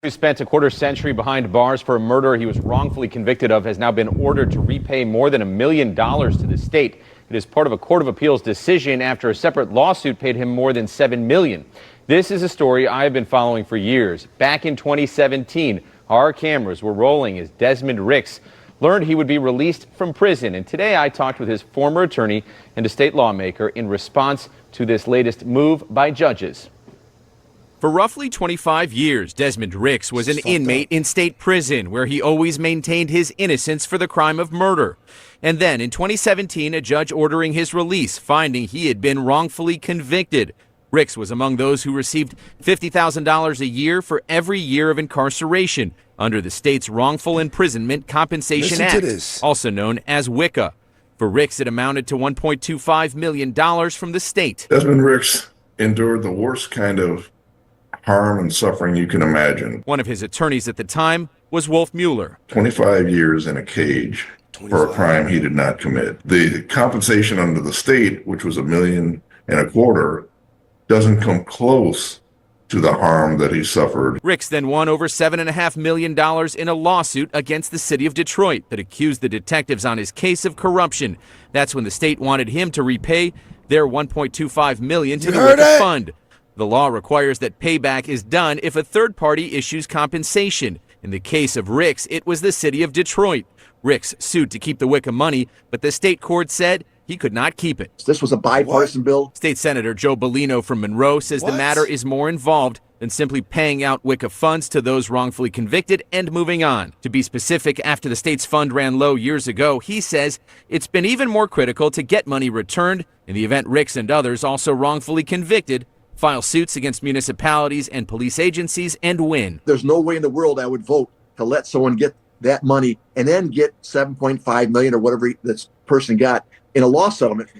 Who spent a quarter century behind bars for a murder he was wrongfully convicted of has now been ordered to repay more than $1 million to the state. It is part of a Court of Appeals decision after a separate lawsuit paid him more than $7 million. This is a story I have been following for years. Back in 2017, our cameras were rolling as Desmond Ricks learned he would be released from prison. And today I talked with his former attorney and a state lawmaker in response to this latest move by judges. For roughly 25 years, Desmond Ricks was an inmate in state prison where he always maintained his innocence for the crime of murder. And then in 2017, a judge ordering his release, finding he had been wrongfully convicted. Ricks was among those who received $50,000 a year for every year of incarceration under the state's Wrongful Imprisonment Compensation Act, also known as WICA. For Ricks, it amounted to $1.25 million from the state. Desmond Ricks endured the worst kind of harm and suffering you can imagine. One of his attorneys at the time was Wolf Mueller. 25 years in a cage for a crime he did not commit. The compensation under the state, which was $1.25 million, doesn't come close to the harm that he suffered. Ricks then won over $7.5 million in a lawsuit against the city of Detroit that accused the detectives on his case of corruption. That's when the state wanted him to repay their $1.25 million to the WICA fund. The law requires that payback is done if a third party issues compensation. In the case of Ricks, it was the city of Detroit. Ricks sued to keep the WICA money, but the state court said he could not keep it. This was a bipartisan bill. State Senator Joe Bellino from Monroe says the matter is more involved than simply paying out WICA funds to those wrongfully convicted and moving on. To be specific, after the state's fund ran low years ago, he says it's been even more critical to get money returned in the event Ricks and others also wrongfully convicted file suits against municipalities and police agencies and win. There's no way in the world I would vote to let someone get that money and then get $7.5 million or whatever this person got in a law settlement.